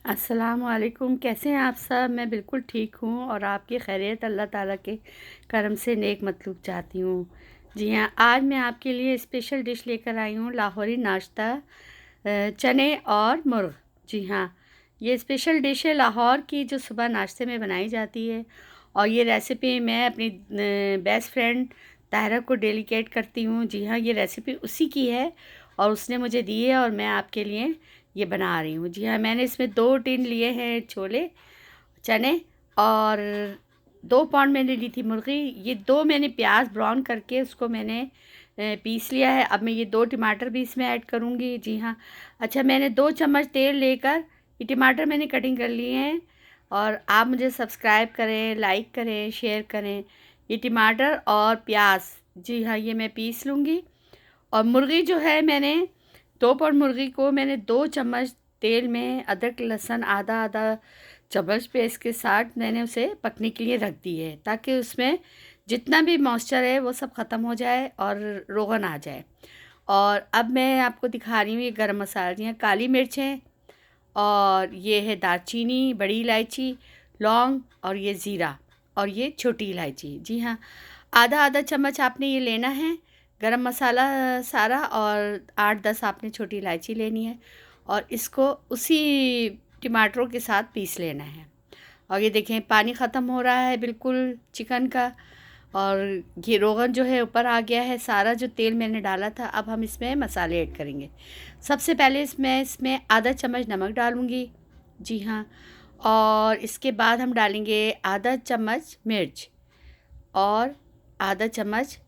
अस्सलामुअलैकुम। कैसे हैं आप सब? मैं बिल्कुल ठीक हूँ और आपकी खैरियत अल्लाह ताला के करम से नेक मतलूब चाहती हूँ। जी हाँ, आज मैं आपके लिए स्पेशल डिश लेकर आई हूँ, लाहौरी नाश्ता, चने और मुर्ग़। जी हाँ, ये स्पेशल डिश है लाहौर की, जो सुबह नाश्ते में बनाई जाती है। और ये रेसिपी मैं अपनी बेस्ट फ्रेंड ताहिरा को डेडिकेट करती हूँ। जी हाँ, ये रेसिपी उसी की है और उसने मुझे दी है और मैं आपके लिए ये बना रही हूँ। जी हाँ, मैंने इसमें 2 टिन लिए हैं छोले, चने, और 2 पाउंड मैंने ली थी मुर्गी। ये 2 मैंने प्याज ब्राउन करके उसको मैंने पीस लिया है। अब मैं ये 2 टमाटर भी इसमें ऐड करूँगी। जी हाँ, अच्छा, मैंने 2 चम्मच तेल लेकर ये टमाटर मैंने कटिंग कर लिए हैं। और आप मुझे सब्सक्राइब करें, लाइक करें, शेयर करें। ये टमाटर और प्याज, जी हाँ, ये मैं पीस लूँगी। और मुर्गी जो है, मैंने 2 पाउंड मुर्गी को मैंने 2 चम्मच तेल में अदरक लहसुन आधा आधा चम्मच पेस्ट के साथ मैंने उसे पकने के लिए रख दी है, ताकि उसमें जितना भी मॉइस्चर है वो सब ख़त्म हो जाए और रोगन आ जाए। और अब मैं आपको दिखा रही हूँ ये गरम मसाला। जी हाँ, काली मिर्च है, और ये है दालचीनी, बड़ी इलायची, लौंग, और ये ज़ीरा, और ये छोटी इलायची। जी हाँ, आधा आधा चम्मच आपने ये लेना है गरम मसाला सारा, और 8-10 आपने छोटी इलायची लेनी है, और इसको उसी टमाटरों के साथ पीस लेना है। और ये देखें, पानी ख़त्म हो रहा है बिल्कुल चिकन का, और ये रोगन जो है ऊपर आ गया है सारा, जो तेल मैंने डाला था। अब हम इसमें मसाले ऐड करेंगे। सबसे पहले इसमें आधा चम्मच नमक डालूँगी। जी हाँ, और इसके बाद हम डालेंगे आधा चम्मच मिर्च, और आधा चम्मच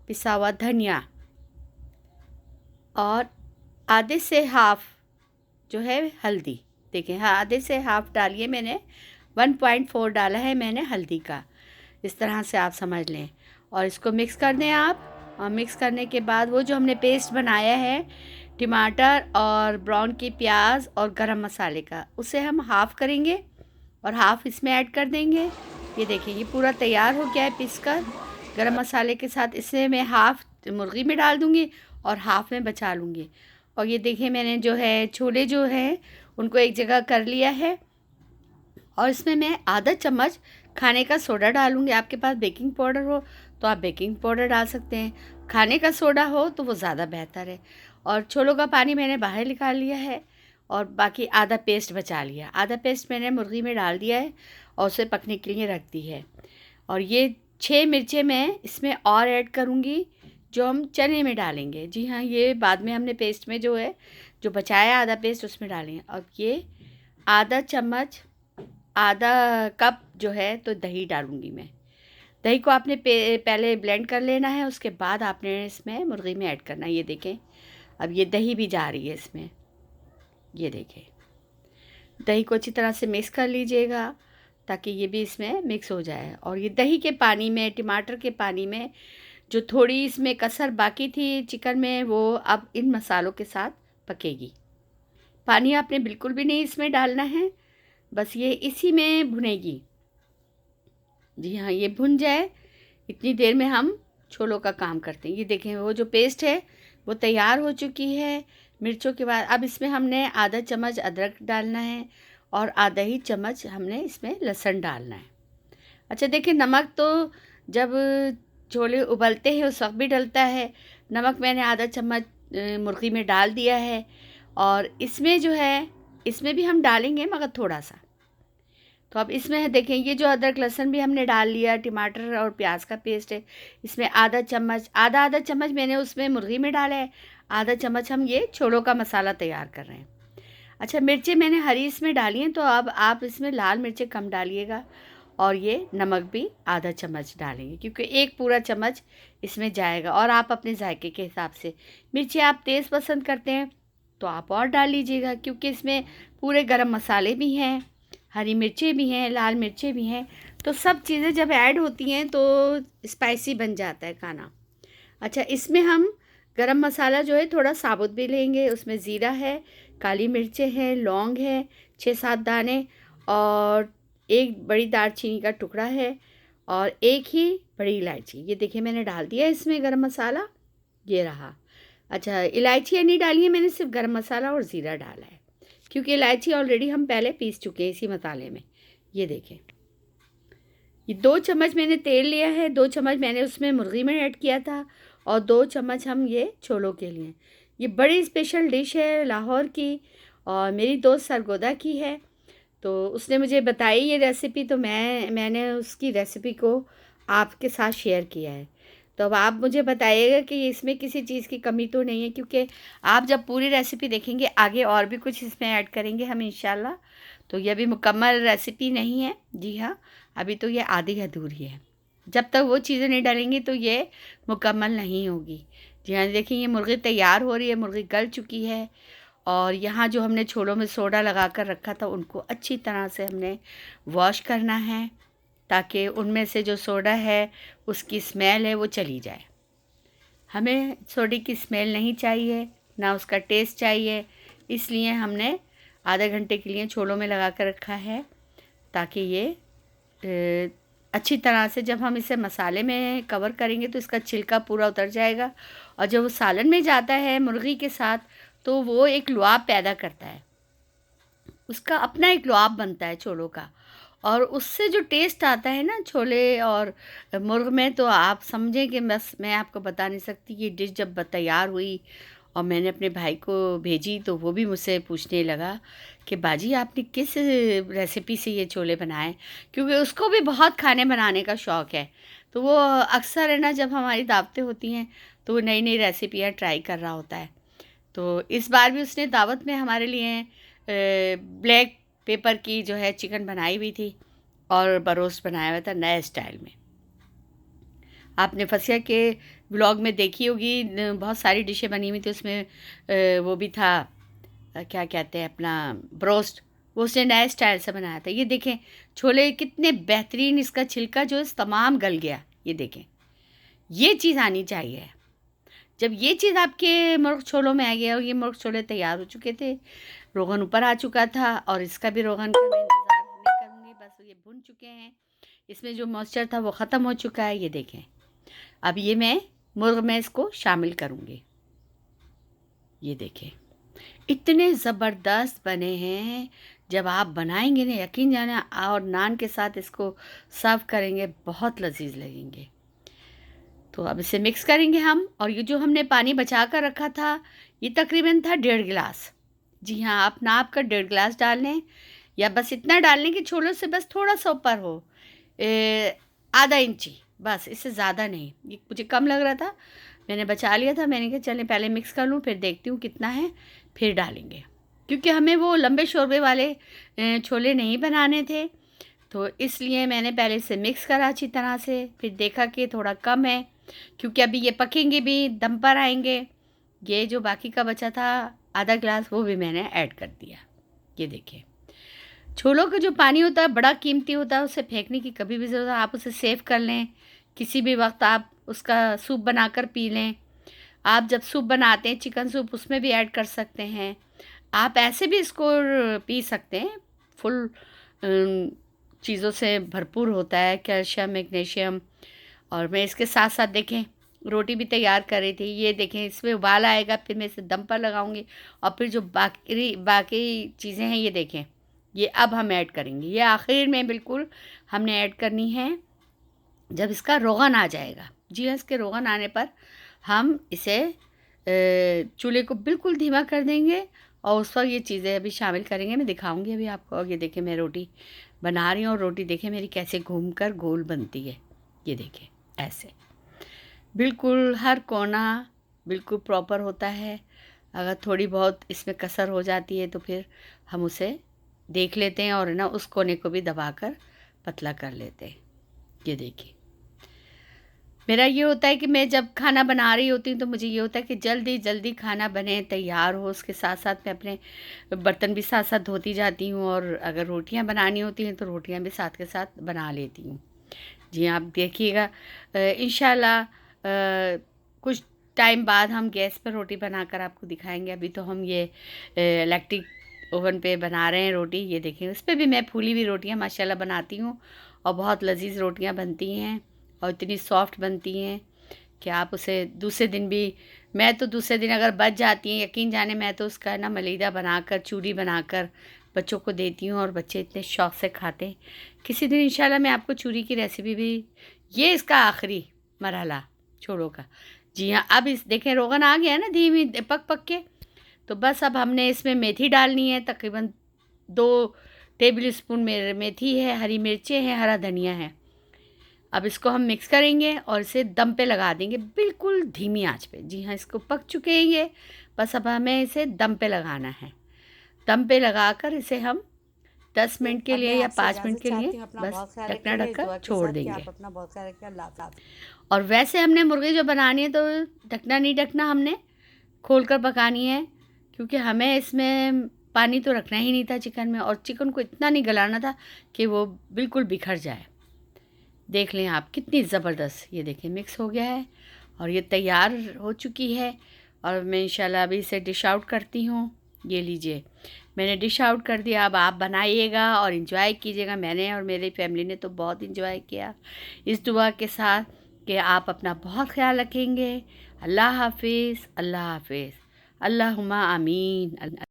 पिसा हुआ धनिया, और आधे से हाफ़ जो है हल्दी। देखिए, हाँ, आधे से हाफ़ डालिए मैंने, 1.4 डाला है मैंने हल्दी का। इस तरह से आप समझ लें, और इसको मिक्स कर दें आप। और मिक्स करने के बाद वो जो हमने पेस्ट बनाया है टमाटर और ब्राउन की प्याज और गरम मसाले का, उसे हम हाफ़ करेंगे और हाफ़ इसमें ऐड कर देंगे। ये देखिए, ये पूरा तैयार हो गया है पीस कर गरम मसाले के साथ। इसे मैं हाफ़ मुर्गी में डाल दूँगी और हाफ़ में बचा लूँगी। और ये देखिए, मैंने जो है छोले जो हैं उनको एक जगह कर लिया है, और इसमें मैं आधा चम्मच खाने का सोडा डालूँगी। आपके पास बेकिंग पाउडर हो तो आप बेकिंग पाउडर डाल सकते हैं, खाने का सोडा हो तो वो ज़्यादा बेहतर है। और छोलों का पानी मैंने बाहर निकाल लिया है, और बाकी आधा पेस्ट बचा लिया। आधा पेस्ट मैंने मुर्गी में डाल दिया है और उसे पकने के लिए रख दी है। और ये 6 मिर्चें मैं इसमें और ऐड करूँगी, जो हम चने में डालेंगे। जी हाँ, ये बाद में हमने पेस्ट में जो है, जो बचाया आधा पेस्ट उसमें डालेंगे। और ये आधा चम्मच, आधा कप जो है तो दही डालूँगी मैं। दही को आपने पहले ब्लेंड कर लेना है, उसके बाद आपने इसमें मुर्गी में ऐड करना है। ये देखें, अब ये दही भी जा रही है इसमें। ये देखें, दही को अच्छी तरह से मिक्स कर लीजिएगा, ताकि ये भी इसमें मिक्स हो जाए। और ये दही के पानी में, टमाटर के पानी में जो थोड़ी इसमें कसर बाकी थी चिकन में, वो अब इन मसालों के साथ पकेगी। पानी आपने बिल्कुल भी नहीं इसमें डालना है, बस ये इसी में भुनेगी। जी हाँ, ये भुन जाए इतनी देर में हम छोलों का काम करते हैं। ये देखें, वो जो पेस्ट है वो तैयार हो चुकी है मिर्चों के बाद। अब इसमें हमने आधा चम्मच अदरक डालना है, और आधा ही चम्मच हमने इसमें लहसुन डालना है। अच्छा, देखिए, नमक तो जब छोले उबलते हैं उस वक्त भी डलता है। नमक मैंने आधा चम्मच मुर्गी में डाल दिया है, और इसमें जो है इसमें भी हम डालेंगे मगर थोड़ा सा। तो अब इसमें है, देखें, ये जो अदरक लहसुन भी हमने डाल लिया, टमाटर और प्याज का पेस्ट है, इसमें आधा चम्मच, आधा आधा चम्मच मैंने उसमें मुर्गी में डाला है, आधा चम्मच हम ये छोलों का मसाला तैयार कर रहे हैं। अच्छा, मिर्चें मैंने हरी इसमें डाली हैं, तो अब आप इसमें लाल मिर्चें कम डालिएगा, और ये नमक भी आधा चम्मच डालेंगे, क्योंकि एक पूरा चम्मच इसमें जाएगा। और आप अपने जायके के हिसाब से, मिर्ची आप तेज़ पसंद करते हैं तो आप और डाल लीजिएगा, क्योंकि इसमें पूरे गरम मसाले भी हैं, हरी मिर्चें भी हैं, लाल मिर्चें भी हैं, तो सब चीज़ें जब ऐड होती हैं तो स्पाइसी बन जाता है खाना। अच्छा, इसमें हम गरम मसाला जो है थोड़ा साबुत भी लेंगे। उसमें ज़ीरा है, काली मिर्चें हैं, लौंग है 6-7 दाने, और एक बड़ी दालचीनी का टुकड़ा है, और एक ही बड़ी इलायची। ये देखिए, मैंने डाल दिया है इसमें गरम मसाला, ये रहा। अच्छा, इलायचियाँ नहीं डाली है मैंने, सिर्फ गरम मसाला और ज़ीरा डाला है, क्योंकि इलायची ऑलरेडी हम पहले पीस चुके हैं इसी मसाले में। ये देखें, ये 2 चम्मच मैंने तेल लिया है, 2 चम्मच मैंने उसमें मुर्गी में ऐड किया था और 2 चम्मच हम ये छोलों के लिए। ये बड़ी स्पेशल डिश है लाहौर की और मेरी दोस्त सरगोदा की है, तो उसने मुझे बताई ये रेसिपी, तो मैंने उसकी रेसिपी को आपके साथ शेयर किया है। तो अब आप मुझे बताइएगा कि इसमें किसी चीज़ की कमी तो नहीं है, क्योंकि आप जब पूरी रेसिपी देखेंगे आगे और भी कुछ इसमें ऐड करेंगे हम इंशाल्लाह। तो ये अभी मुकम्मल रेसिपी नहीं है, जी हाँ, अभी तो ये आधी अधूरी है। जब तक वो चीज़ें नहीं डालेंगी तो ये मुकम्मल नहीं होगी। जी हाँ, देखिए ये मुर्गी तैयार हो रही है, मुर्गी गल चुकी है और यहाँ जो हमने छोलों में सोडा लगा कर रखा था उनको अच्छी तरह से हमने वॉश करना है, ताकि उनमें से जो सोडा है उसकी स्मेल है वो चली जाए। हमें सोडे की स्मेल नहीं चाहिए, ना उसका टेस्ट चाहिए, इसलिए हमने आधे घंटे के लिए छोलों में लगा कर रखा है, ताकि ये अच्छी तरह से जब हम इसे मसाले में कवर करेंगे तो इसका छिलका पूरा उतर जाएगा और जब वो सालन में जाता है मुर्गी के साथ तो वो एक लुआब पैदा करता है, उसका अपना एक लुआब बनता है छोलों का, और उससे जो टेस्ट आता है ना छोले और मुर्ग में, तो आप समझें कि बस मैं आपको बता नहीं सकती। ये डिश जब तैयार हुई और मैंने अपने भाई को भेजी तो वो भी मुझसे पूछने लगा कि बाजी आपने किस रेसिपी से ये छोले बनाए, क्योंकि उसको भी बहुत खाने बनाने का शौक़ है। तो वो अक्सर है ना, जब हमारी दावतें होती हैं तो वो नई नई रेसिपियाँ ट्राई कर रहा होता है। तो इस बार भी उसने दावत में हमारे लिए ब्लैक पेपर की जो है चिकन बनाई हुई थी और बरोस्ट बनाया हुआ था नए स्टाइल में। आपने फसिया के व्लॉग में देखी होगी, बहुत सारी डिशें बनी हुई थी, उसमें वो भी था क्या कहते हैं अपना ब्रोस्ट, वो उसने नए स्टाइल से बनाया था। ये देखें छोले कितने बेहतरीन, इसका छिलका जो है तमाम गल गया। ये देखें, ये चीज़ आनी चाहिए। जब ये चीज़ आपके मुर्ग छोलों में आ गया और ये मुर्ग छोले तैयार हो चुके थे, रोगन ऊपर आ चुका था और इसका भी रोगन का मैं इंतज़ार नहीं करूँगी, बस ये भुन चुके हैं, इसमें जो मॉइस्चर था वो ख़त्म हो चुका है। ये देखें, अब ये मैं मुर्ग में इसको शामिल करूँगी। ये देखें इतने ज़बरदस्त बने हैं, जब आप बनाएंगे ना यकीन जाना, और नान के साथ इसको सर्व करेंगे बहुत लजीज लगेंगे। तो अब इसे मिक्स करेंगे हम, और ये जो हमने पानी बचा कर रखा था ये तकरीबन था 1.5 गिलास। जी हाँ, आप नाप कर 1.5 गिलास डाल लें, या बस इतना डाल लें कि छोलों से बस थोड़ा सा ऊपर हो, आधा इंची, बस इससे ज़्यादा नहीं। ये मुझे कम लग रहा था, मैंने बचा लिया था, मैंने कहा चलें पहले मिक्स कर लूँ फिर देखती हूँ कितना है फिर डालेंगे, क्योंकि हमें वो लंबे शोरबे वाले छोले नहीं बनाने थे। तो इसलिए मैंने पहले से मिक्स करा अच्छी तरह से, फिर देखा कि थोड़ा कम है, क्योंकि अभी ये पकेंगे भी, दम पर आएंगे। ये जो बाकी का बचा था आधा गिलास वो भी मैंने ऐड कर दिया। ये देखिए, छोलों का जो पानी होता है बड़ा कीमती होता है, उसे फेंकने की कभी भी ज़रूरत, आप उसे सेव कर लें, किसी भी वक्त आप उसका सूप बनाकर पी लें। आप जब सूप बनाते हैं चिकन सूप, उसमें भी ऐड कर सकते हैं। आप ऐसे भी इसको पी सकते हैं, फुल चीज़ों से भरपूर होता है, कैल्शियम, मैग्नीशियम। और मैं इसके साथ साथ देखें रोटी भी तैयार कर रही थी। ये देखें इसमें उबाल आएगा, फिर मैं इसे दम पर लगाऊंगी और फिर जो बाकी चीज़ें हैं ये देखें, ये अब हम ऐड करेंगे। ये आखिर में बिल्कुल हमने ऐड करनी है जब इसका रोगन आ जाएगा। जी हाँ, इसके रोगन आने पर हम इसे चूल्हे को बिल्कुल धीमा कर देंगे और उस वक्त ये चीज़ें अभी शामिल करेंगे, मैं दिखाऊंगी अभी आपको। और ये देखें मैं रोटी बना रही हूँ और रोटी देखें मेरी कैसे घूमकर गोल बनती है। ये देखें ऐसे बिल्कुल हर कोना बिल्कुल प्रॉपर होता है। अगर थोड़ी बहुत इसमें कसर हो जाती है तो फिर हम उसे देख लेते हैं और ना उस कोने को भी दबाकर पतला कर लेते हैं। ये देखिए, मेरा ये होता है कि मैं जब खाना बना रही होती हूँ तो मुझे ये होता है कि जल्दी जल्दी खाना बने तैयार हो, उसके साथ साथ मैं अपने बर्तन भी साथ साथ धोती जाती हूँ, और अगर रोटियाँ बनानी होती हैं तो रोटियाँ भी साथ के साथ बना लेती हूँ। जी आप देखिएगा, इंशाल्लाह कुछ टाइम बाद हम गैस पर रोटी बनाकर आपको दिखाएंगे। अभी तो हम ये इलेक्ट्रिक ओवन पे बना रहे हैं रोटी। ये देखें, उस पर भी मैं फूली हुई रोटियां माशाल्लाह बनाती हूँ और बहुत लजीज रोटियां बनती हैं और इतनी सॉफ्ट बनती हैं कि आप उसे दूसरे दिन भी, मैं तो दूसरे दिन अगर बच जाती हैं, यकीन जाने, मैं तो उसका ना मलीदा बनाकर, चूरी बनाकर बच्चों को देती हूँ और बच्चे इतने शौक़ से खाते हैं। किसी दिन इंशाल्लाह मैं आपको चूरी की रेसिपी भी, ये इसका आखिरी मरहला छोड़ो का। जी हाँ, अब इस देखें रोगन आ गया है ना धीमी पक पक के, तो बस अब हमने इसमें मेथी डालनी है, तकरीबन 2 टेबल स्पून मेथी है, हरी मिर्चें हैं, हरा धनिया है। अब इसको हम मिक्स करेंगे और इसे दम पे लगा देंगे, बिल्कुल धीमी आंच पे। जी हाँ, इसको पक चुके हैं ये, बस अब हमें इसे दम पे लगाना है। दम पे लगाकर इसे हम 10 मिनट के लिए या 5 मिनट के लिए बस ढकना ढककर छोड़ देंगे। और वैसे हमने मुर्गी जो बनानी है तो ढकना नहीं ढकना, हमने खोल कर पकानी है, क्योंकि हमें इसमें पानी तो रखना ही नहीं था चिकन में, और चिकन को इतना नहीं गलाना था कि वो बिल्कुल बिखर जाए। देख लें आप कितनी ज़बरदस्त, ये देखें मिक्स हो गया है और ये तैयार हो चुकी है। और मैं इंशाल्लाह अभी इसे डिश आउट करती हूँ। ये लीजिए, मैंने डिश आउट कर दिया। अब आप बनाइएगा और इन्जॉय कीजिएगा। मैंने और मेरी फैमिली ने तो बहुत इन्जॉय किया, इस दुआ के साथ कि आप अपना बहुत ख्याल रखेंगे। अल्लाह हाफिज़, अल्लाह हाफिज़, अल्लाहुम्मा आमीन।